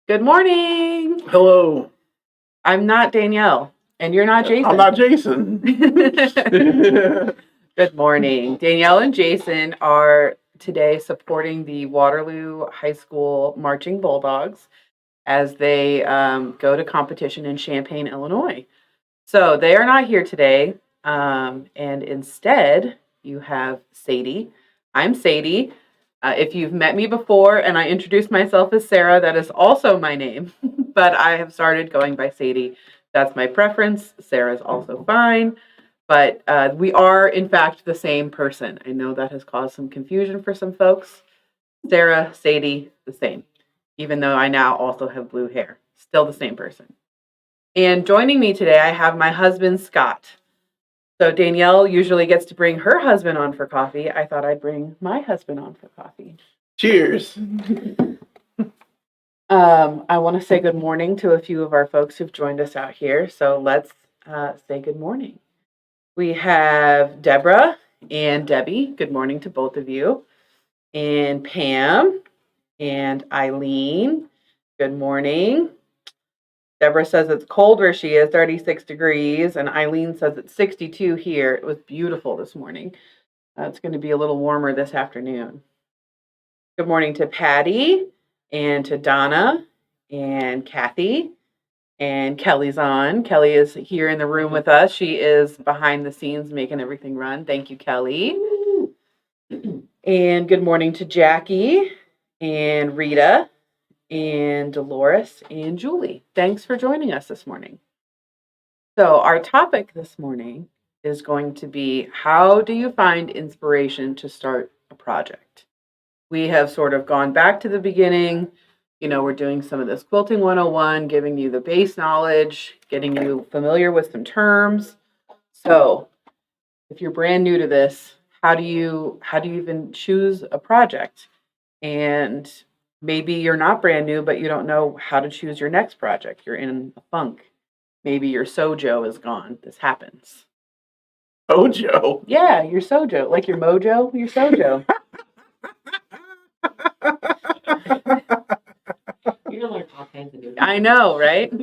Good morning. Hello. I'm not Danielle, and you're not Jason. I'm not Jason. Good morning. Danielle and Jason are today supporting the Waterloo High School Marching Bulldogs as they go to competition in Champaign, Illinois. So they are not here today, and instead you have Sadie. I'm Sadie. If you've met me before and I introduced myself as Sarah, that is also my name, but I have started going by Sadie. That's my preference. Sarah's also fine, but we are, in fact, the same person. I know that has caused some confusion for some folks. Sarah, Sadie, the same, even though I now also have blue hair. Still the same person. And joining me today, I have my husband, Scott. So Danielle usually gets to bring her husband on for coffee. I thought I'd bring my husband on for coffee. Cheers. I want to say good morning to a few of our folks who've joined us out here. So let's say good morning. We have Deborah and Debbie. Good morning to both of you. And Pam and Eileen. Good morning. Deborah says it's cold where she is, 36 degrees, and Eileen says it's 62 here. It was beautiful this morning. It's going to be a little warmer this afternoon. Good morning to Patty and to Donna and Kathy, and Kelly's on. Kelly is here in the room with us. She is behind the scenes making everything run. Thank you, Kelly. And good morning to Jackie and Rita and Dolores and Julie. Thanks for joining us this morning. So our topic this morning is going to be, how do you find inspiration to start a project? We have sort of gone back to the beginning. You know, we're doing some of this Quilting 101, giving you the base knowledge, getting you familiar with some terms. So if you're brand new to this, how do you even choose a project? And maybe you're not brand new, but you don't know how to choose your next project. You're in a funk. Maybe your sojo is gone. This happens. Sojo? Yeah, your sojo. Like your mojo, your sojo. You're gonna learn all kinds of new things. I know, right?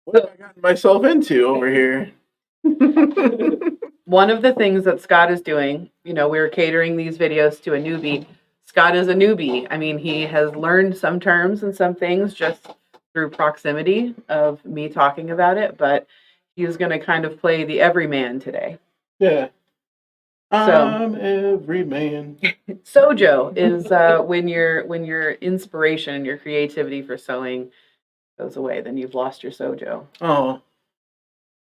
What have I gotten myself into over here? One of the things that Scott is doing, you know, we're catering these videos to a newbie. Scott is a newbie. I mean, he has learned some terms and some things just through proximity of me talking about it, but he's going to kind of play the everyman today. Yeah. I'm every man. Sojo is when your inspiration, your creativity for sewing goes away, then you've lost your sojo. Oh.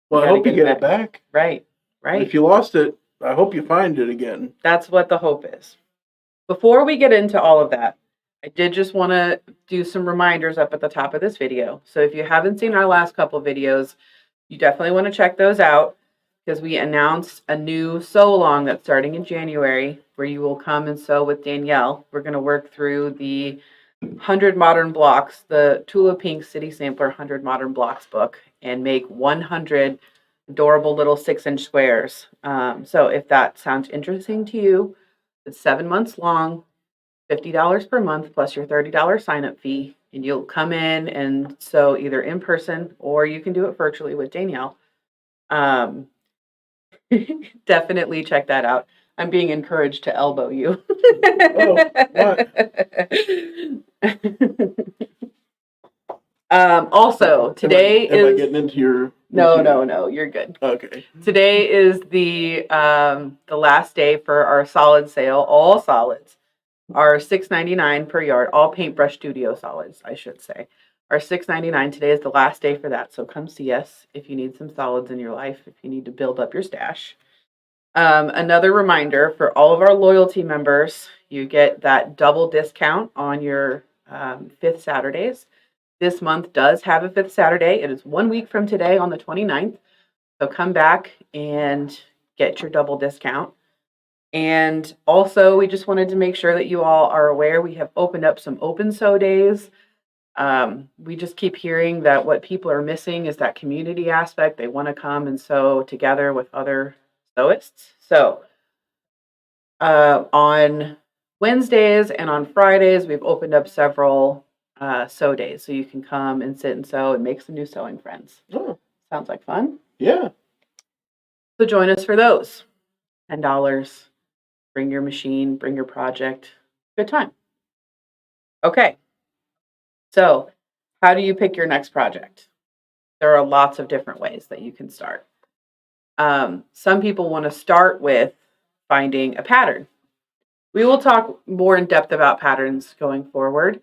Well, I hope you get it back. Right. If you lost it, I hope you find it again. That's what the hope is. Before we get into all of that, I did just want to do some reminders up at the top of this video. So if you haven't seen our last couple of videos, you definitely want to check those out, because we announced a new sew along that's starting in January, where you will come and sew with Danielle. We're going to work through the 100 Modern Blocks, the Tula Pink City Sampler 100 Modern Blocks book, and make 100 adorable little 6-inch squares. So if that sounds interesting to you, it's 7 months long, $50 per month plus your $30 sign-up fee, and you'll come in and sew either in person or you can do it virtually with Danielle. Definitely check that out. I'm being encouraged to elbow you. Oh, what? Also, today am I getting into your... No, you're good. Okay. Today is the last day for our solid sale. All solids are $6.99 per yard. All Paintbrush Studio solids, I should say, are $6.99. Today is the last day for that. So come see us if you need some solids in your life, if you need to build up your stash. Another reminder for all of our loyalty members, you get that double discount on your 5th Saturdays. This month does have a 5th Saturday. It is 1 week from today on the 29th. So come back and get your double discount. And also, we just wanted to make sure that you all are aware we have opened up some open sew days. We just keep hearing that what people are missing is that community aspect. They want to come and sew together with other sewists. So on Wednesdays and on Fridays, we've opened up several sew days. So you can come and sit and sew and make some new sewing friends. Oh, Sounds like fun. yeah. So join us for those. $10. Bring your machine, bring your project. Good time. Okay. So how do you pick your next project? There are lots of different ways that you can start. Some people want to start with finding a pattern. We will talk more in depth about patterns going forward,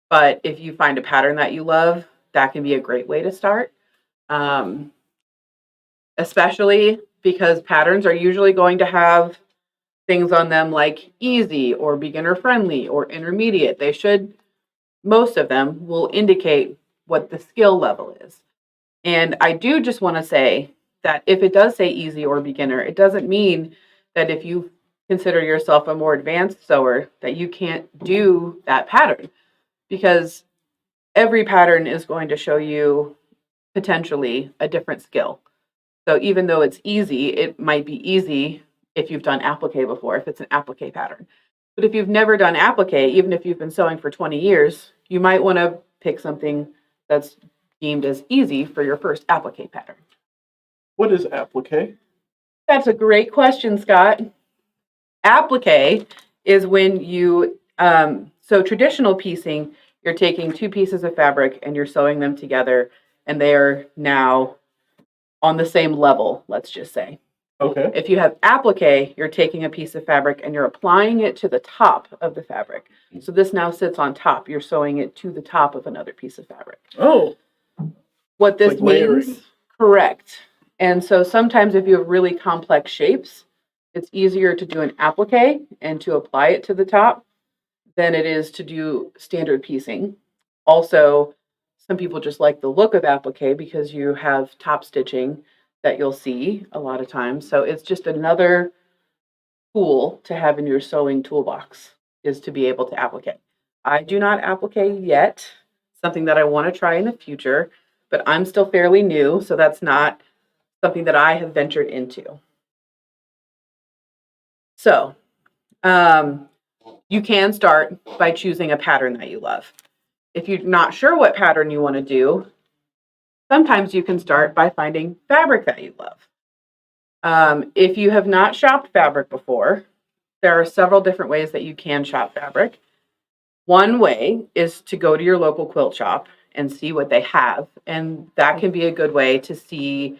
but if you find a pattern that you love, that can be a great way to start. Especially because patterns are usually going to have things on them like easy or beginner friendly or intermediate. Most of them will indicate what the skill level is. And I do just want to say that if it does say easy or beginner, it doesn't mean that if you consider yourself a more advanced sewer, that you can't do that pattern, because every pattern is going to show you potentially a different skill. So even though it's easy, it might be easy if you've done applique before, if it's an applique pattern. But if you've never done applique, even if you've been sewing for 20 years, you might want to pick something that's deemed as easy for your first applique pattern. What is applique? That's a great question, Scott. Applique is when you, so traditional piecing, you're taking two pieces of fabric and you're sewing them together, and they are now on the same level, let's just say. Okay. If you have applique, you're taking a piece of fabric and you're applying it to the top of the fabric. So this now sits on top. You're sewing it to the top of another piece of fabric. Oh, What this like layering. means, correct. And so sometimes if you have really complex shapes, it's easier to do an applique and to apply it to the top than it is to do standard piecing. Also, some people just like the look of applique because you have top stitching that you'll see a lot of times. So it's just another tool to have in your sewing toolbox, is to be able to applique. I do not applique yet, something that I want to try in the future, but I'm still fairly new, so that's not something that I have ventured into. So you can start by choosing a pattern that you love. If you're not sure what pattern you want to do, sometimes you can start by finding fabric that you love. If you have not shopped fabric before, there are several different ways that you can shop fabric. One way is to go to your local quilt shop and see what they have, and that can be a good way to see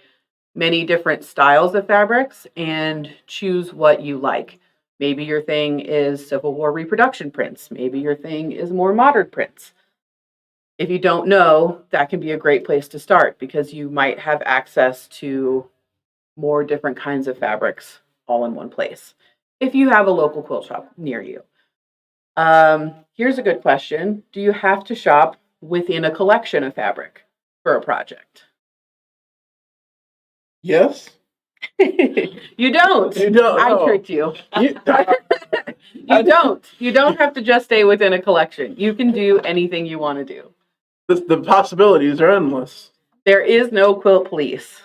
many different styles of fabrics and choose what you like. Maybe your thing is Civil War reproduction prints. Maybe your thing is more modern prints. If you don't know, that can be a great place to start because you might have access to more different kinds of fabrics all in one place if you have a local quilt shop near you. Here's a good question. Do you have to shop within a collection of fabric for a project? Yes. You don't. You don't. I No. tricked you. You, You don't. You don't have to just stay within a collection. You can do anything you want to do. the possibilities are endless. There is no quilt police.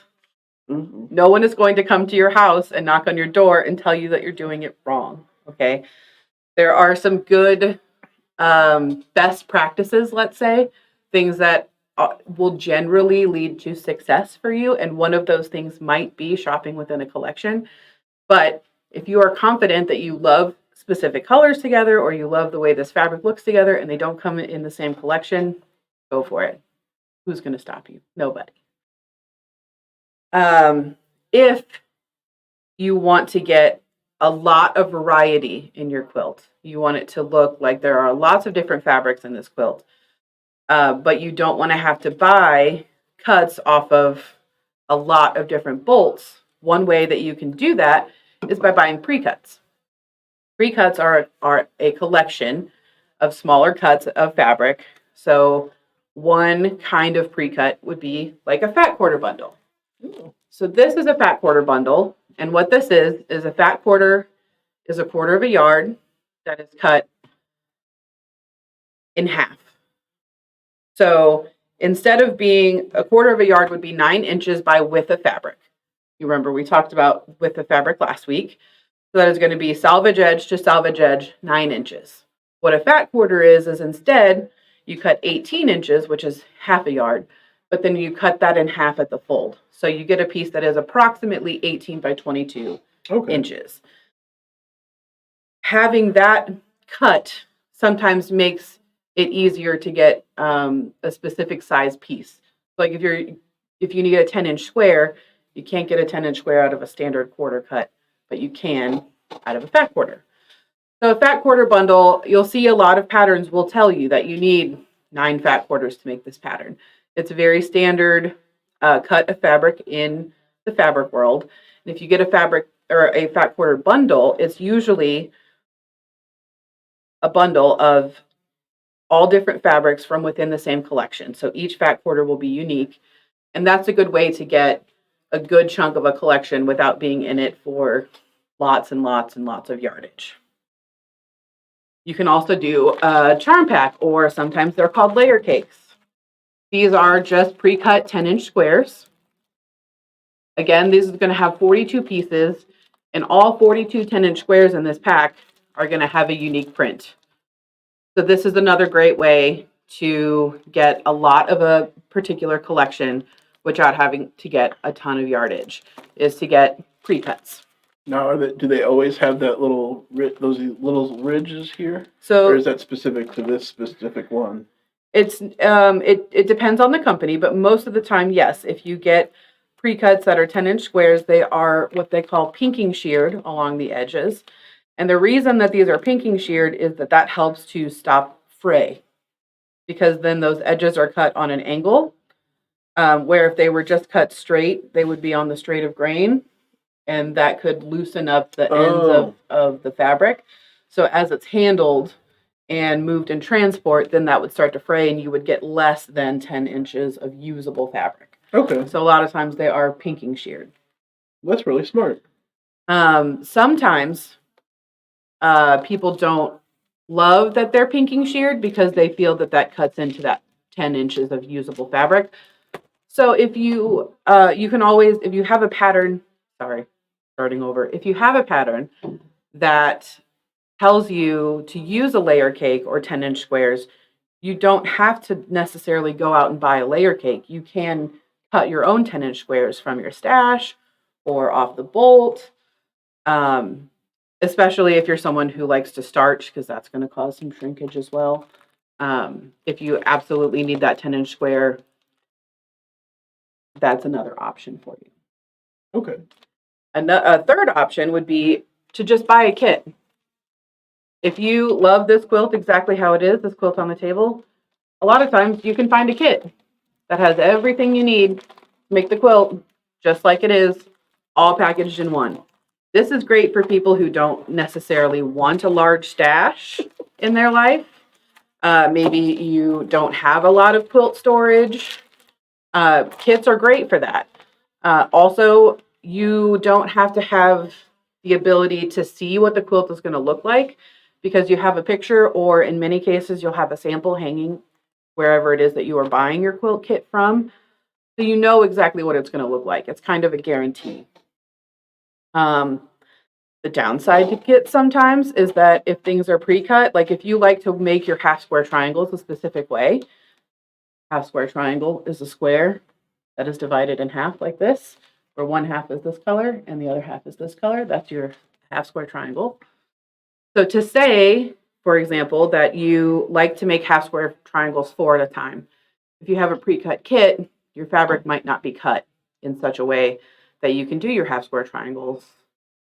Mhm. No one is going to come to your house and knock on your door and tell you that you're doing it wrong. Okay. There are some good best practices, let's say, things that will generally lead to success for you. And one of those things might be shopping within a collection. But if you are confident that you love specific colors together, or you love the way this fabric looks together and they don't come in the same collection, go for it. Who's going to stop you? Nobody. If you want to get a lot of variety in your quilt, you want it to look like there are lots of different fabrics in this quilt, but you don't want to have to buy cuts off of a lot of different bolts. One way that you can do that is by buying pre-cuts. Pre-cuts are a collection of smaller cuts of fabric. So one kind of pre-cut would be like a fat quarter bundle. So this is a fat quarter bundle. And what this is a fat quarter is a quarter of a yard that is cut in half. So instead of being a quarter of a yard would be 9 inches by width of fabric. You remember we talked about width of fabric last week. So that is going to be salvage edge to salvage edge, 9 inches. What a fat quarter is instead, you cut 18 inches, which is half a yard, but then you cut that in half at the fold. So you get a piece that is approximately 18 by 22 inches. Having that cut sometimes makes it easier to get a specific size piece. Like if you need a 10-inch square, you can't get a 10-inch square out of a standard quarter cut, but you can out of a fat quarter. So a fat quarter bundle, you'll see a lot of patterns will tell you that you need 9 fat quarters to make this pattern. It's a very standard cut of fabric in the fabric world. And if you get a fabric or a fat quarter bundle, it's usually a bundle of all different fabrics from within the same collection. So each fat quarter will be unique. And that's a good way to get a good chunk of a collection without being in it for lots and lots and lots of yardage. You can also do a charm pack, or sometimes they're called layer cakes. These are just pre-cut 10-inch squares. Again, this is going to have 42 pieces, and all 42 10-inch squares in this pack are going to have a unique print. So this is another great way to get a lot of a particular collection without having to get a ton of yardage, is to get pre-cuts. Now, do they always have that those little ridges here? So, or is that specific to this specific one? It depends on the company, but most of the time, yes. If you get pre-cuts that are 10-inch squares, they are what they call pinking sheared along the edges. And the reason that these are pinking sheared is that helps to stop fray, because then those edges are cut on an angle, where if they were just cut straight, they would be on the straight of grain, and that could loosen up the ends of the fabric. So as it's handled and moved in transport, then that would start to fray, and you would get less than 10 inches of usable fabric. Okay. So a lot of times they are pinking sheared. That's really smart. Sometimes people don't love that they're pinking sheared because they feel that cuts into that 10 inches of usable fabric. So if you can always, if you have a pattern, if you have a pattern that tells you to use a layer cake or 10-inch squares, you don't have to necessarily go out and buy a layer cake. You can cut your own 10-inch squares from your stash or off the bolt, especially if you're someone who likes to starch, because that's going to cause some shrinkage as well. If you absolutely need that 10-inch square, that's another option for you. Okay. A third option would be to just buy a kit. If you love this quilt exactly how it is, this quilt on the table, a lot of times you can find a kit that has everything you need to make the quilt just like it is, all packaged in one. This is great for people who don't necessarily want a large stash in their life. Maybe you don't have a lot of quilt storage. Kits are great for that. Also, you don't have to have the ability to see what the quilt is going to look like, because you have a picture, or in many cases, you'll have a sample hanging wherever it is that you are buying your quilt kit from. So you know exactly what it's going to look like. It's kind of a guarantee. The downside to kits sometimes is that if things are pre-cut, like if you like to make your half square triangles a specific way, half square triangle is a square that is divided in half like this, where one half is this color and the other half is this color. That's your half square triangle. So to say, for example, that you like to make half square triangles 4 at a time, if you have a pre-cut kit, your fabric might not be cut in such a way that you can do your half square triangles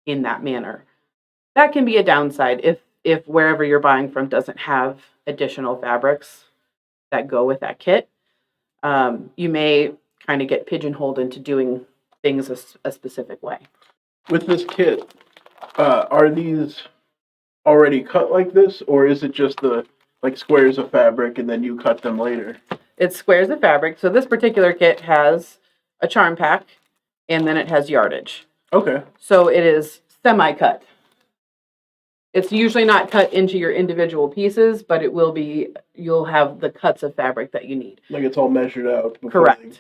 in that manner. That can be a downside if wherever you're buying from doesn't have additional fabrics that go with that kit. You may kind of get pigeonholed into doing things a specific way. With this kit, are these already cut like this, or is it just the squares of fabric and then you cut them later? It's squares of fabric. So this particular kit has a charm pack, and then it has yardage. Okay. So it is semi-cut. It's usually not cut into your individual pieces, but it will be, you'll have the cuts of fabric that you need. Like it's all measured out. Correct.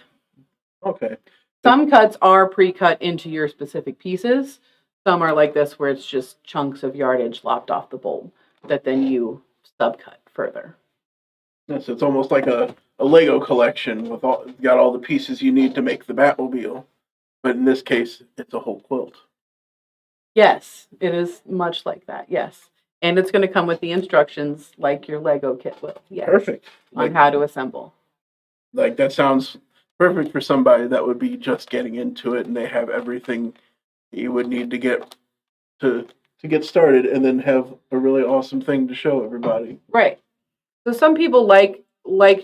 Okay. Some cuts are pre-cut into your specific pieces. Some are like this, where it's just chunks of yardage lopped off the bolt that then you subcut further. Yes, it's almost like a Lego collection with got all the pieces you need to make the Batmobile. But in this case, it's a whole quilt. Yes, it is much like that. Yes. And it's going to come with the instructions like your Lego kit will. Yes. Perfect. On how to assemble. Like that sounds perfect for somebody that would be just getting into it and they have everything you would need to get to get started and then have a really awesome thing to show everybody. Right. So some people like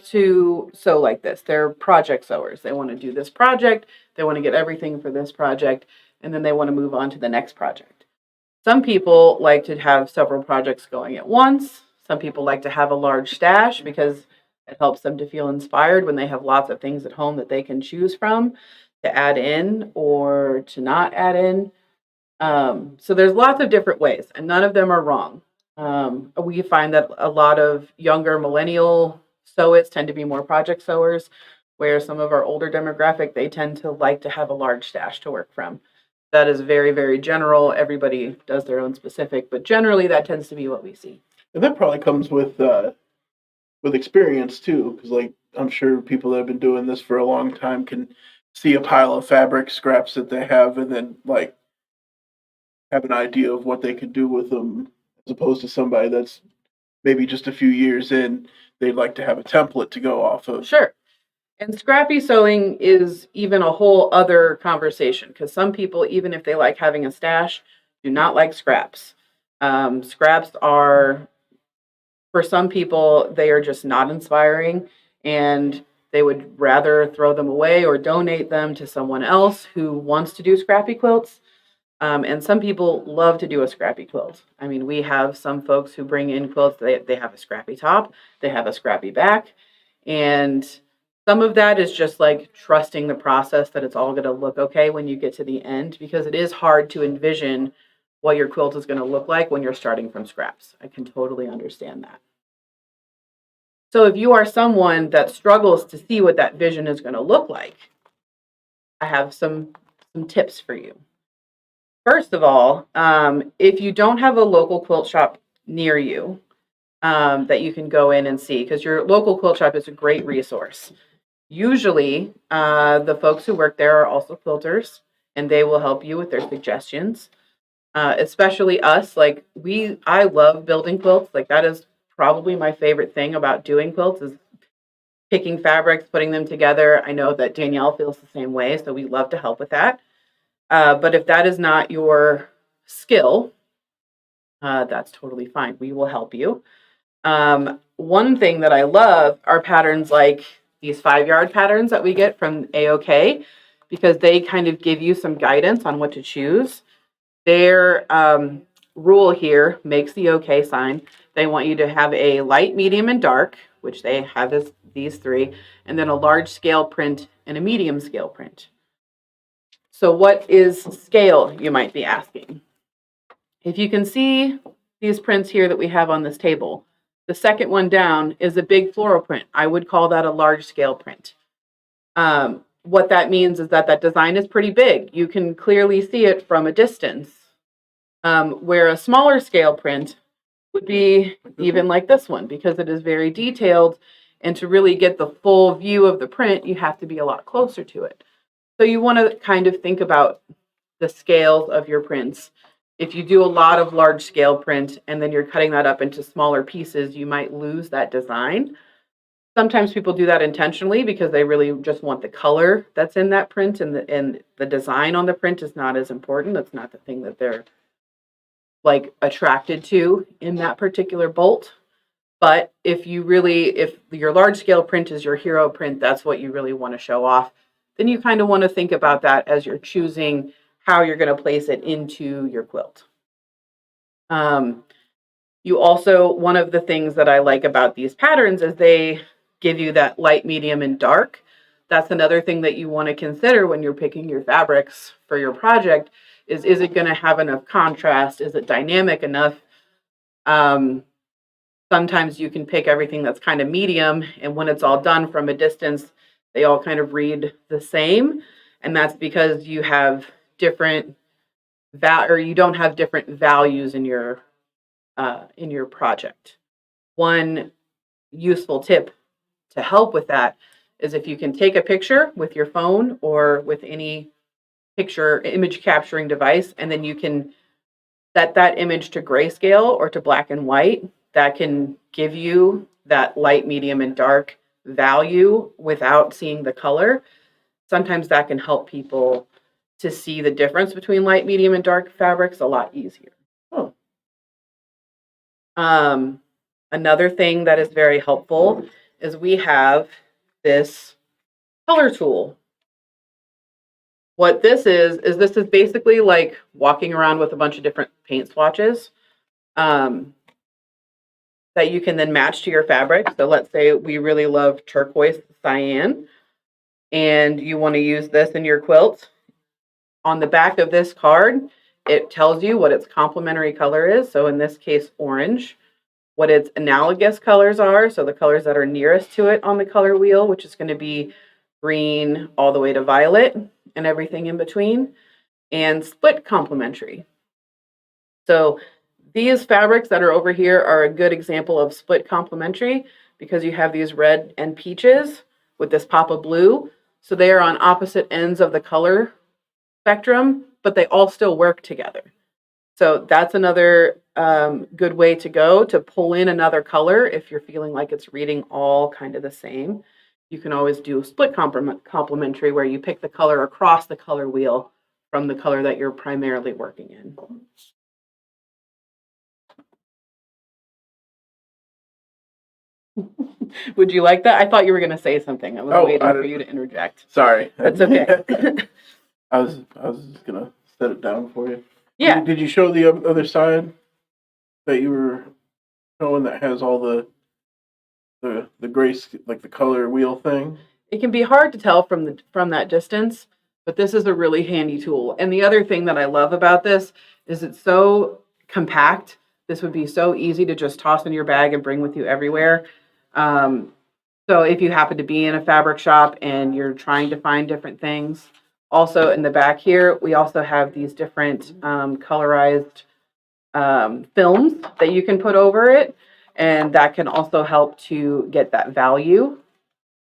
to sew like this. They're project sewers. They want to do this project, they want to get everything for this project, and then they want to move on to the next project. Some people like to have several projects going at once. Some people like to have a large stash because it helps them to feel inspired when they have lots of things at home that they can choose from to add in or to not add in. So there's lots of different ways, and none of them are wrong. We find that a lot of younger millennial sewers tend to be more project sewers, where some of our older demographic, they tend to like to have a large stash to work from. That is very, very general. Everybody does their own specific, but generally that tends to be what we see. And that probably comes with experience too, because like I'm sure people that have been doing this for a long time can see a pile of fabric scraps that they have and then like have an idea of what they could do with them, as opposed to somebody that's maybe just a few years in, they'd like to have a template to go off of. Sure. And scrappy sewing is even a whole other conversation because some people, even if they like having a stash, do not like scraps. Scraps are, for some people, they are just not inspiring and they would rather throw them away or donate them to someone else who wants to do scrappy quilts. And some people love to do a scrappy quilt. I mean, we have some folks who bring in quilts, they have a scrappy top, they have a scrappy back, and some of that is just like trusting the process that it's all going to look okay when you get to the end, because it is hard to envision what your quilt is going to look like when you're starting from scraps. I can totally understand that. So if you are someone that struggles to see what that vision is going to look like, I have some tips for you. First of all, if you don't have a local quilt shop near you that you can go in and see, because your local quilt shop is a great resource. Usually, the folks who work there are also quilters, and they will help you with their suggestions. Especially us, like I love building quilts. Like that is probably my favorite thing about doing quilts is picking fabrics, putting them together. I know that Danielle feels the same way, so we love to help with that. But if that is not your skill, that's totally fine. We will help you. One thing that I love are patterns like these 5-yard patterns that we get from AOK, because they kind of give you some guidance on what to choose. Their rule here makes the OK sign. They want you to have a light, medium, and dark, which they have these three, and then a large scale print and a medium scale print. So what is scale, you might be asking? If you can see these prints here that we have on this table, the second one down is a big floral print. I would call that a large scale print. What that means is that that design is pretty big. You can clearly see it from a distance, where a smaller scale print would be even like this one, because it is very detailed. And to really get the full view of the print, you have to be a lot closer to it. So you want to kind of think about the scales of your prints. If you do a lot of large scale print and then you're cutting that up into smaller pieces, you might lose that design. Sometimes people do that intentionally because they really just want the color that's in that print, and the design on the print is not as important. That's not the thing that they're like attracted to in that particular bolt. But if your large scale print is your hero print, that's what you really want to show off, then you kind of want to think about that as you're choosing how you're going to place it into your quilt. You also, one of the things that I like about these patterns is they give you that light, medium, and dark. That's another thing that you want to consider when you're picking your fabrics for your project is it going to have enough contrast? Is it dynamic enough? Sometimes you can pick everything that's kind of medium, and when it's all done from a distance, they all kind of read the same. And that's because you have different or you don't have different values in your project. One useful tip to help with that is if you can take a picture with your phone or with any picture image capturing device, and then you can set that image to grayscale or to black and white. That can give you that light, medium, and dark value without seeing the color. Sometimes that can help people to see the difference between light, medium, and dark fabrics a lot easier. Oh. Another thing that is very helpful is we have this color tool. What this is basically like walking around with a bunch of different paint swatches that you can then match to your fabric. So let's say we really love turquoise cyan and you want to use this in your quilt. On the back of this card, it tells you what its complementary color is. So in this case, orange. What its analogous colors are, so the colors that are nearest to it on the color wheel, which is going to be green all the way to violet and everything in between, and split complementary. So these fabrics that are over here are a good example of split complementary because you have these red and peaches with this pop of blue. So they are on opposite ends of the color spectrum, but they all still work together. So that's another good way to go to pull in another color if you're feeling like it's reading all kind of the same. You can always do split complementary where you pick the color across the color wheel from the color that you're primarily working in. Would you like that? I thought you were going to say something. I was waiting for you to interject. Sorry. That's okay. I was just gonna set it down for you. Yeah. Did you show the other side that you were showing that has all the gray, like the color wheel thing? It can be hard to tell from that distance, but this is a really handy tool. And the other thing that I love about this is it's so compact. This would be so easy to just toss in your bag and bring with you everywhere. So if you happen to be in a fabric shop and you're trying to find different things, also in the back here, we also have these different colorized films that you can put over it. And that can also help to get that value.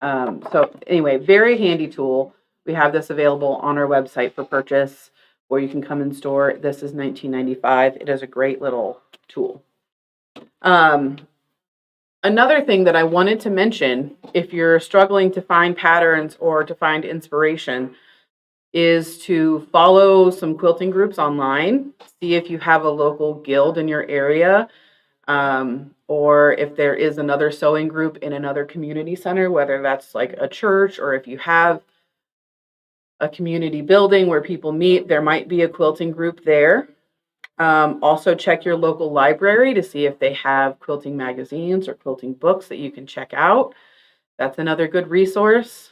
So anyway, very handy tool. We have this available on our website for purchase, or you can come in store. This is $19.95. It is a great little tool. Another thing that I wanted to mention, if you're struggling to find patterns or to find inspiration, is to follow some quilting groups online. See if you have a local guild in your area. Or if there is another sewing group in another community center, whether that's like a church or if you have a community building where people meet, there might be a quilting group there. Also check your local library to see if they have quilting magazines or quilting books that you can check out. That's another good resource.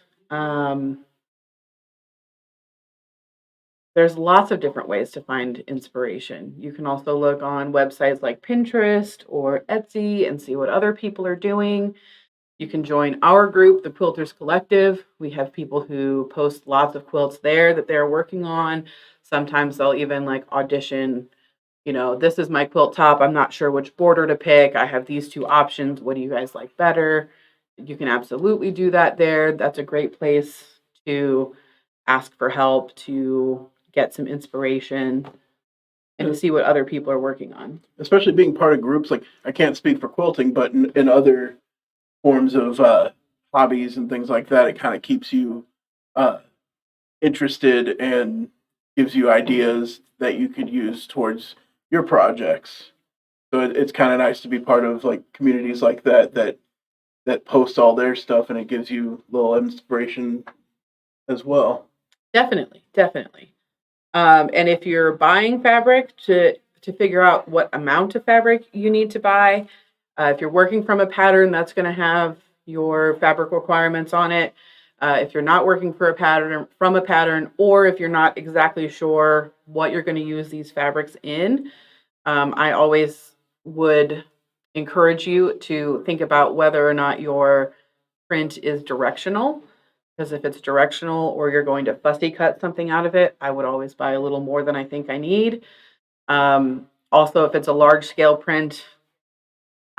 There's lots of different ways to find inspiration. You can also look on websites like Pinterest or Etsy and see what other people are doing. You can join our group, the Quilters Collective. We have people who post lots of quilts there that they're working on. Sometimes they'll even like audition, this is my quilt top. I'm not sure which border to pick. I have these two options. What do you guys like better? You can absolutely do that there. That's a great place to ask for help, to get some inspiration, and to see what other people are working on. Especially being part of groups, like I can't speak for quilting, but in other forms of hobbies and things like that, it kind of keeps you interested and gives you ideas that you could use towards your projects. So it's kind of nice to be part of like communities like that post all their stuff, and it gives you a little inspiration as well. Definitely. And if you're buying fabric, to figure out what amount of fabric you need to buy. If you're working from a pattern, that's going to have your fabric requirements on it. If you're not working from a pattern, or if you're not exactly sure what you're going to use these fabrics in, I always would encourage you to think about whether or not your print is directional. Because if it's directional or you're going to fussy cut something out of it, I would always buy a little more than I think I need. Also, if it's a large scale print,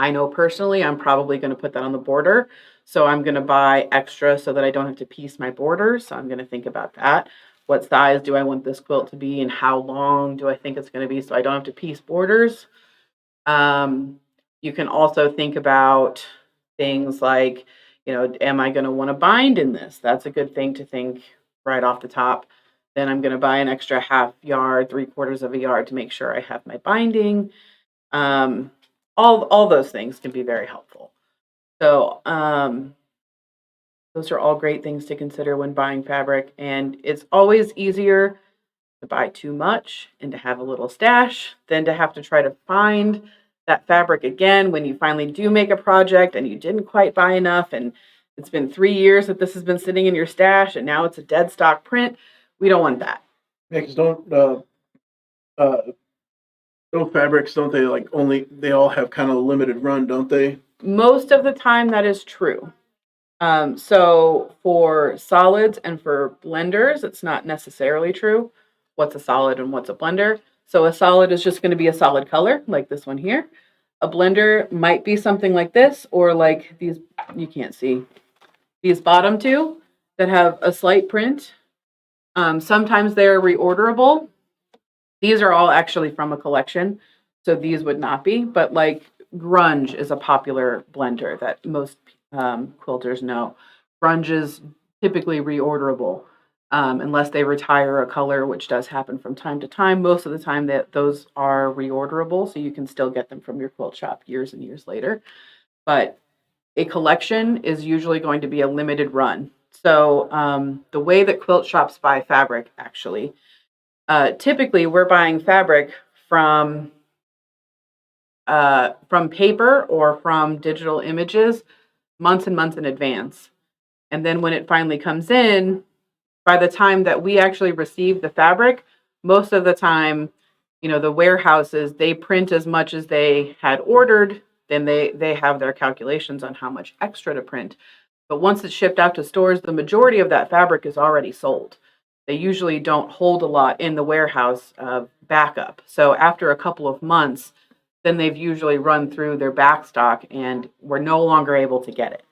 I know personally I'm probably going to put that on the border. So I'm going to buy extra so that I don't have to piece my borders. So I'm going to think about that. What size do I want this quilt to be and how long do I think it's going to be so I don't have to piece borders? You can also think about things like, am I going to want to bind in this? That's a good thing to think right off the top. Then I'm going to buy an extra half yard, 3/4 of a yard to make sure I have my binding. All those things can be very helpful. So those are all great things to consider when buying fabric. And it's always easier to buy too much and to have a little stash than to have to try to find that fabric again when you finally do make a project and you didn't quite buy enough and it's been 3 years that this has been sitting in your stash and now it's a dead stock print. We don't want that. Yeah, because those fabrics, don't they they all have kind of a limited run, don't they? Most of the time that is true. So for solids and for blenders, it's not necessarily true what's a solid and what's a blender. So a solid is just going to be a solid color like this one here. A blender might be something like this or like these, you can't see, these bottom two that have a slight print. Sometimes they're reorderable. These are all actually from a collection, so these would not be, but like grunge is a popular blender that most quilters know. Grunge is typically reorderable unless they retire a color, which does happen from time to time. Most of the time that those are reorderable, so you can still get them from your quilt shop years and years later. But a collection is usually going to be a limited run. So the way that quilt shops buy fabric, actually, typically we're buying fabric from paper or from digital images months and months in advance. And then when it finally comes in, by the time that we actually receive the fabric, most of the time, the warehouses, they print as much as they had ordered, then they have their calculations on how much extra to print. But once it's shipped out to stores, the majority of that fabric is already sold. They usually don't hold a lot in the warehouse backup. So after a couple of months, then they've usually run through their back stock and we're no longer able to get it.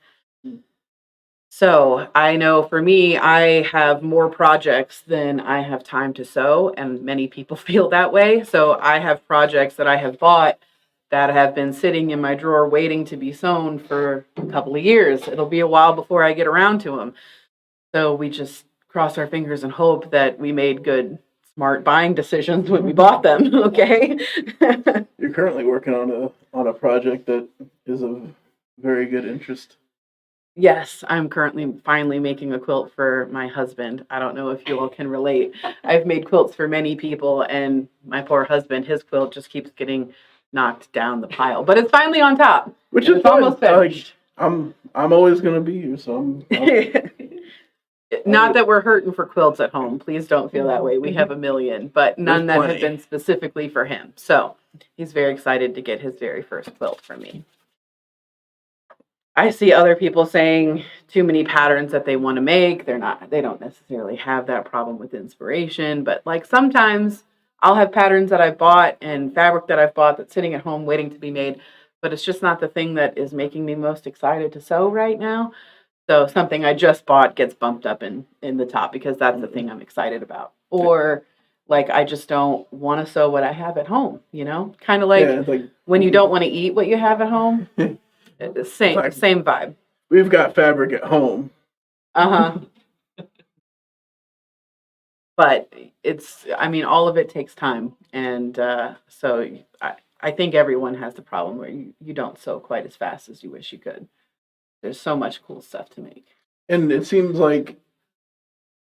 So I know for me, I have more projects than I have time to sew, and many people feel that way. So I have projects that I have bought that have been sitting in my drawer waiting to be sewn for a couple of years. It'll be a while before I get around to them. So we just cross our fingers and hope that we made good, smart buying decisions when we bought them. Okay. You're currently working on a project that is of very good interest. Yes, I'm currently finally making a quilt for my husband. I don't know if you all can relate. I've made quilts for many people, and my poor husband, his quilt just keeps getting knocked down the pile. But it's finally on top. Which and is it's almost finished. I'm always gonna be you, so I'm Not that we're hurting for quilts at home. Please don't feel that way. We have a million, but none that have been specifically for him. So he's very excited to get his very first quilt from me. I see other people saying too many patterns that they want to make. They don't necessarily have that problem with inspiration, but like sometimes I'll have patterns that I've bought and fabric that I've bought that's sitting at home waiting to be made, but it's just not the thing that is making me most excited to sew right now. So something I just bought gets bumped up in the top because that's the thing I'm excited about. Or like I just don't want to sew what I have at home, Kind of like when you don't want to eat what you have at home. Same vibe. We've got fabric at home. But all of it takes time. And so I think everyone has the problem where you don't sew quite as fast as you wish you could. There's so much cool stuff to make. And it seems like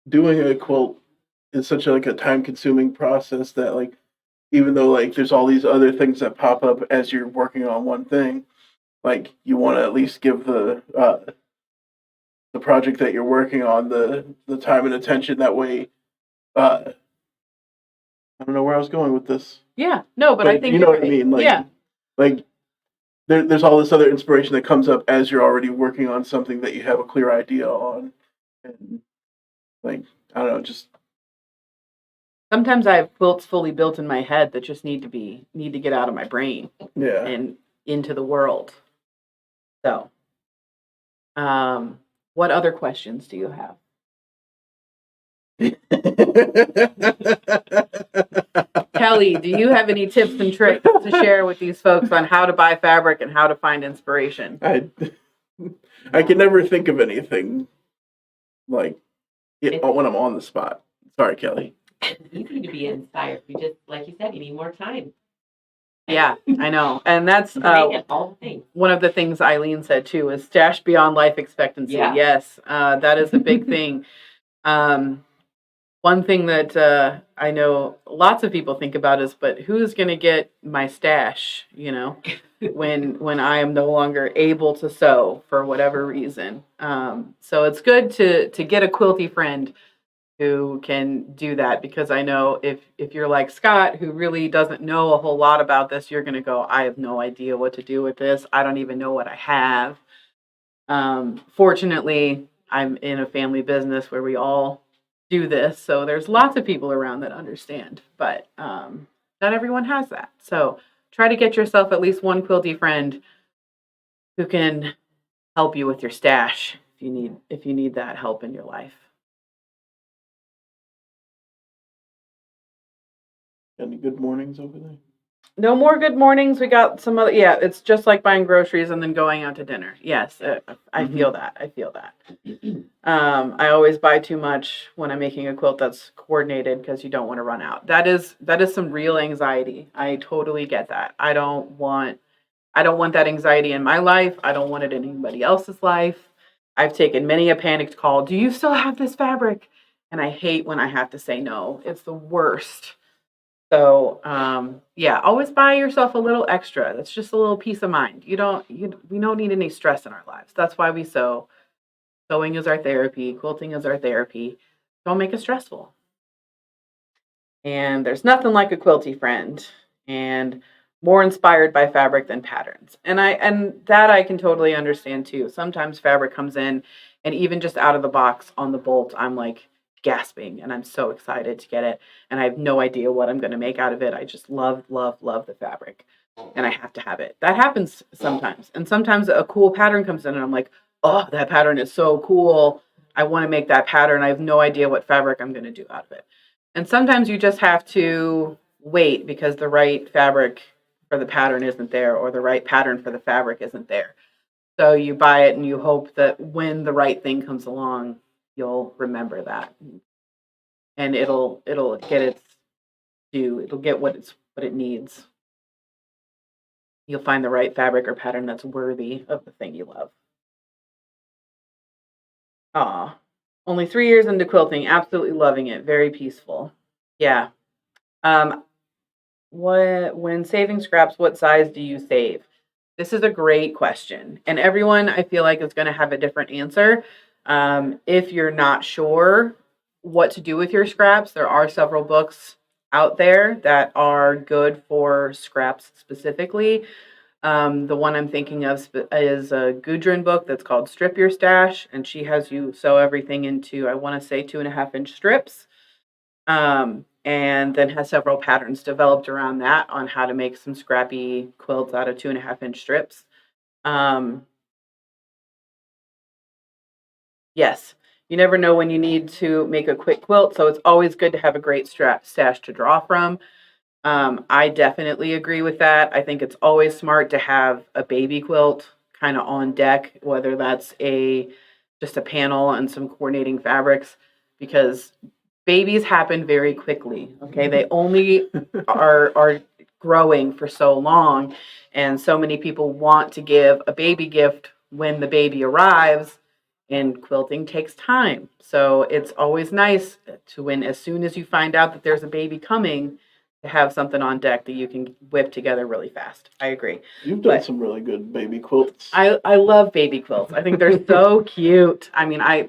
doing a quilt is such a time-consuming process that even though there's all these other things that pop up as you're working on one thing, you want to at least give the project that you're working on the time and attention. That way, I don't know where I was going with this. Yeah, no, but I think you know what I mean. There's all this other inspiration that comes up as you're already working on something that you have a clear idea on, and I don't know, just sometimes I have quilts fully built in my head that just need to get out of my brain. Yeah. And into the world. So, what other questions do you have? Kelly, do you have any tips and tricks to share with these folks on how to buy fabric and how to find inspiration? I can never think of anything like when I'm on the spot. Sorry, Kelly. It's easy to be inspired. You just, like you said, you need more time. Yeah, I know. And that's To make it all the things. one of the things Eileen said too, is stash beyond life expectancy. Yeah. Yes, that is a big thing. One thing that I know lots of people think about is, but who's going to get my stash, when I am no longer able to sew for whatever reason. So it's good to get a quilty friend who can do that, because I know if you're like Scott, who really doesn't know a whole lot about this, you're going to go, I have no idea what to do with this. I don't even know what I have. Fortunately, I'm in a family business where we all do this, so there's lots of people around that understand, but not everyone has that. So try to get yourself at least one quilty friend who can help you with your stash if you need that help in your life. Any good mornings over there? No more good mornings. We got some other. Yeah, it's just like buying groceries and then going out to dinner. Yes, I feel that. I feel that. I always buy too much when I'm making a quilt that's coordinated, because you don't want to run out. That is some real anxiety. I totally get that. I don't want that anxiety in my life. I don't want it in anybody else's life. I've taken many a panicked call. Do you still have this fabric? And I hate when I have to say no. It's the worst. So, yeah, always buy yourself a little extra. That's just a little peace of mind. We don't need any stress in our lives. That's why we sew. Sewing is our therapy. Quilting is our therapy. Don't make it stressful. And there's nothing like a quilty friend, and more inspired by fabric than patterns. And that I can totally understand too. Sometimes fabric comes in, and even just out of the box on the bolt, I'm like gasping, and I'm so excited to get it, and I have no idea what I'm going to make out of it. I just love the fabric, and I have to have it. That happens sometimes. And sometimes a cool pattern comes in, and I'm like, oh, that pattern is so cool. I want to make that pattern. I have no idea what fabric I'm going to do out of it. And sometimes you just have to wait because the right fabric for the pattern isn't there, or the right pattern for the fabric isn't there. So you buy it and you hope that when the right thing comes along, you'll remember that, and it'll get its due. It'll get what it needs. You'll find the right fabric or pattern that's worthy of the thing you love. Only 3 years into quilting, absolutely loving it. Very peaceful. Yeah. When saving scraps, what size do you save? This is a great question, and everyone, I feel like, is going to have a different answer. If you're not sure what to do with your scraps, there are several books out there that are good for scraps specifically. The one I'm thinking of is a Gudrun book that's called Strip Your Stash, and she has you sew everything into, I want to say, 2.5-inch strips. And then has several patterns developed around that on how to make some scrappy quilts out of 2.5-inch strips. Yes, you never know when you need to make a quick quilt, so it's always good to have a great stash to draw from. I definitely agree with that. I think it's always smart to have a baby quilt kind of on deck, whether that's just a panel and some coordinating fabrics, because babies happen very quickly. Okay, they only are growing for so long, and so many people want to give a baby gift when the baby arrives, and quilting takes time. So it's always nice as soon as you find out that there's a baby coming, to have something on deck that you can whip together really fast. I agree. You've done some really good baby quilts. I love baby quilts. I think they're so cute. I mean, I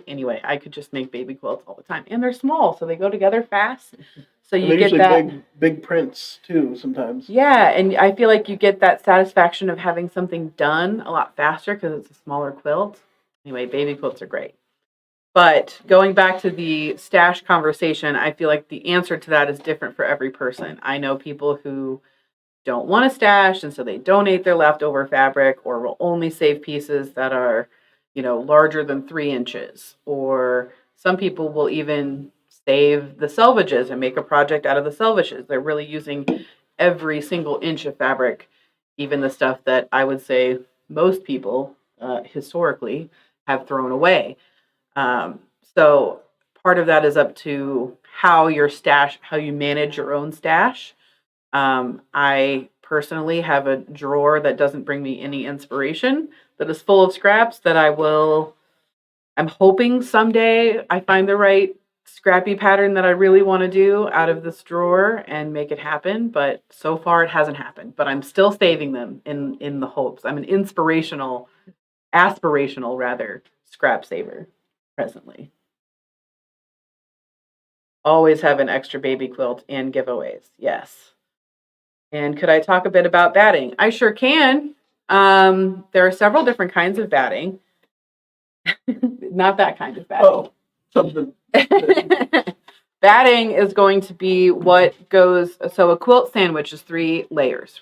could just make baby quilts all the time, and they're small, so they go together fast. So you get that big prints too sometimes. Yeah, and I feel like you get that satisfaction of having something done a lot faster because it's a smaller quilt. Anyway, baby quilts are great. But going back to the stash conversation, I feel like the answer to that is different for every person. I know people who don't want to stash, and so they donate their leftover fabric, or will only save pieces that are, larger than 3 inches. Or some people will even save the selvages and make a project out of the selvages. They're really using every single inch of fabric, even the stuff that I would say most people historically have thrown away. So part of that is up to how you manage your own stash. I personally have a drawer that doesn't bring me any inspiration, that is full of scraps that I'm hoping someday I find the right scrappy pattern that I really want to do out of this drawer and make it happen. But so far it hasn't happened, but I'm still saving them in the hopes. I'm an aspirational rather, scrap saver presently. Always have an extra baby quilt and giveaways. Yes. And could I talk a bit about batting? I sure can. There are several different kinds of batting. Not that kind of batting. Oh, something. Batting is going to be what goes, so a quilt sandwich is 3 layers.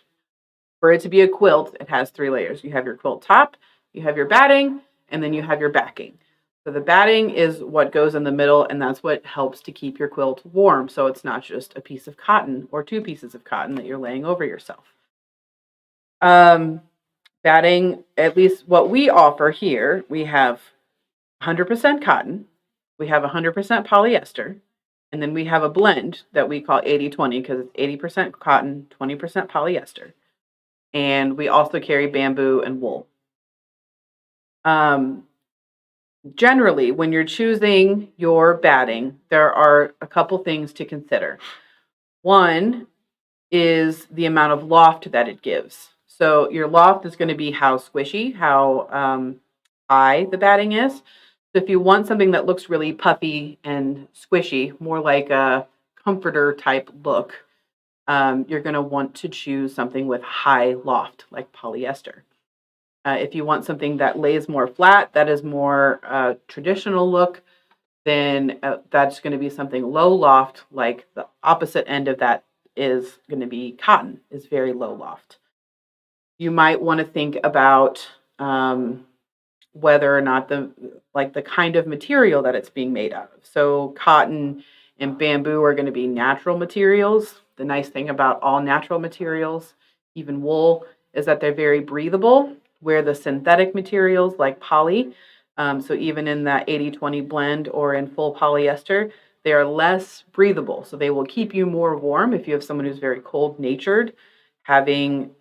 For it to be a quilt, it has 3 layers. You have your quilt top, you have your batting, and then you have your backing. So the batting is what goes in the middle, and that's what helps to keep your quilt warm. So it's not just a piece of cotton or 2 pieces of cotton that you're laying over yourself. Batting, at least what we offer here, we have 100% cotton, we have 100% polyester, and then we have a blend that we call 80-20 because it's 80% cotton, 20% polyester. And we also carry bamboo and wool. Generally, when you're choosing your batting, there are a couple things to consider. One is the amount of loft that it gives. So your loft is going to be how squishy, how high the batting is. So if you want something that looks really puffy and squishy, more like a comforter type look, you're going to want to choose something with high loft, like polyester. If you want something that lays more flat, that is more traditional look, then that's going to be something low loft, like the opposite end of that is going to be cotton, is very low loft. You might want to think about whether or not the kind of material that it's being made out of. So cotton and bamboo are going to be natural materials. The nice thing about all natural materials, even wool, is that they're very breathable, where the synthetic materials like poly, so even in that 80-20 blend or in full polyester, they are less breathable. So they will keep you more warm. If you have someone who's very cold natured, having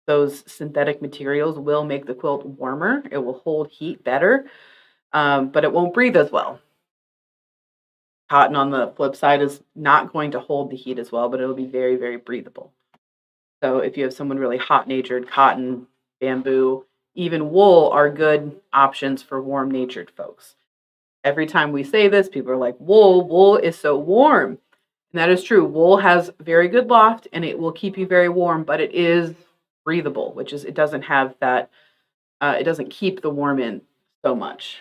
those synthetic materials will make the quilt warmer. It will hold heat better, but it won't breathe as well. Cotton, on the flip side, is not going to hold the heat as well, but it'll be very, very breathable. So if you have someone really hot-natured, cotton, bamboo, even wool are good options for warm-natured folks. Every time we say this, people are like, wool is so warm. And that is true. Wool has very good loft, and it will keep you very warm, but it is breathable, which is, it doesn't have that, it doesn't keep the warm in so much.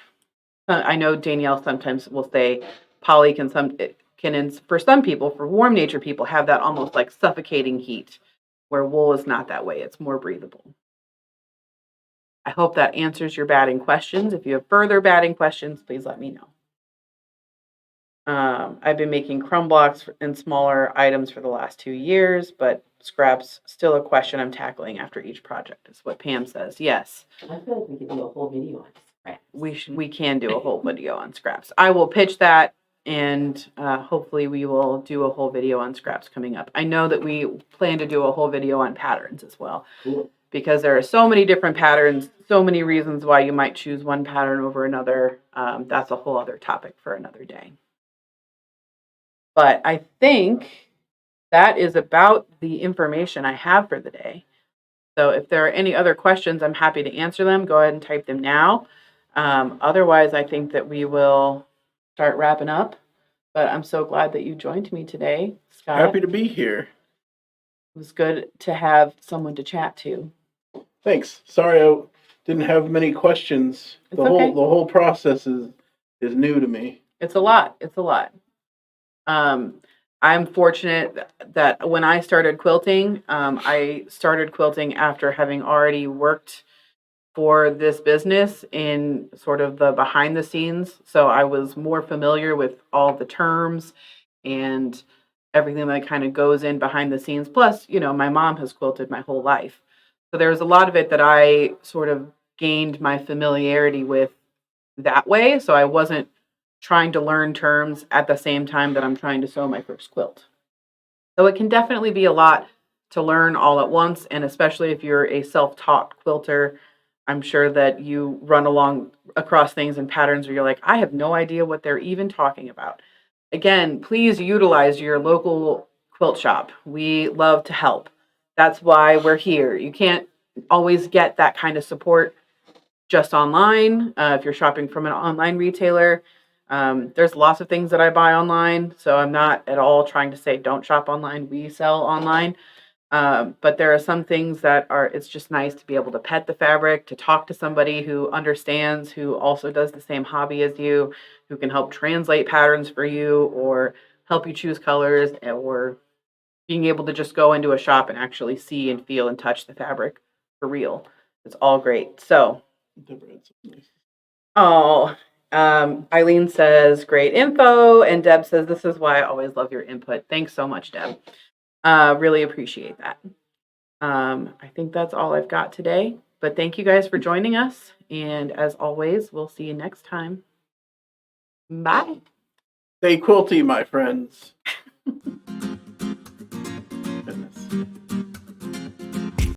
I know Danielle sometimes will say poly can for some people, for warm nature people, have that almost like suffocating heat, where wool is not that way. It's more breathable. I hope that answers your batting questions. If you have further batting questions, please let me know. I've been making crumb blocks and smaller items for the last 2 years, but scraps still a question I'm tackling after each project, is what Pam says. Yes. I feel like we could do a whole video on scraps. We can do a whole video on scraps. I will pitch that, and hopefully we will do a whole video on scraps coming up. I know that we plan to do a whole video on patterns as well. Cool. Because there are so many different patterns, so many reasons why you might choose one pattern over another. That's a whole other topic for another day. But I think that is about the information I have for the day. So if there are any other questions, I'm happy to answer them. Go ahead and type them now. Otherwise, I think that we will start wrapping up. But I'm so glad that you joined me today, Scott. Happy to be here. It was good to have someone to chat to. Thanks. Sorry I didn't have many questions. It's The okay. whole process is new to me. It's a lot. I'm fortunate that when I started quilting after having already worked for this business in sort of the behind the scenes. So I was more familiar with all the terms and everything that kind of goes in behind the scenes. Plus, my mom has quilted my whole life. So there was a lot of it that I sort of gained my familiarity with that way. So I wasn't trying to learn terms at the same time that I'm trying to sew my first quilt. So it can definitely be a lot to learn all at once. And especially if you're a self-taught quilter, I'm sure that you run along across things and patterns where you're like, I have no idea what they're even talking about. Again, please utilize your local quilt shop. We love to help. That's why we're here. You can't always get that kind of support just online. If you're shopping from an online retailer, there's lots of things that I buy online. So I'm not at all trying to say don't shop online. We sell online. But there are some things that it's just nice to be able to pet the fabric, to talk to somebody who understands, who also does the same hobby as you, who can help translate patterns for you or help you choose colors, or being able to just go into a shop and actually see and feel and touch the fabric for real. It's all great. So, Eileen says, great info. And Deb says, this is why I always love your input. Thanks so much, Deb. Really appreciate that. I think that's all I've got today. But thank you guys for joining us. And as always, we'll see you next time. Bye. Stay quilty, my friends.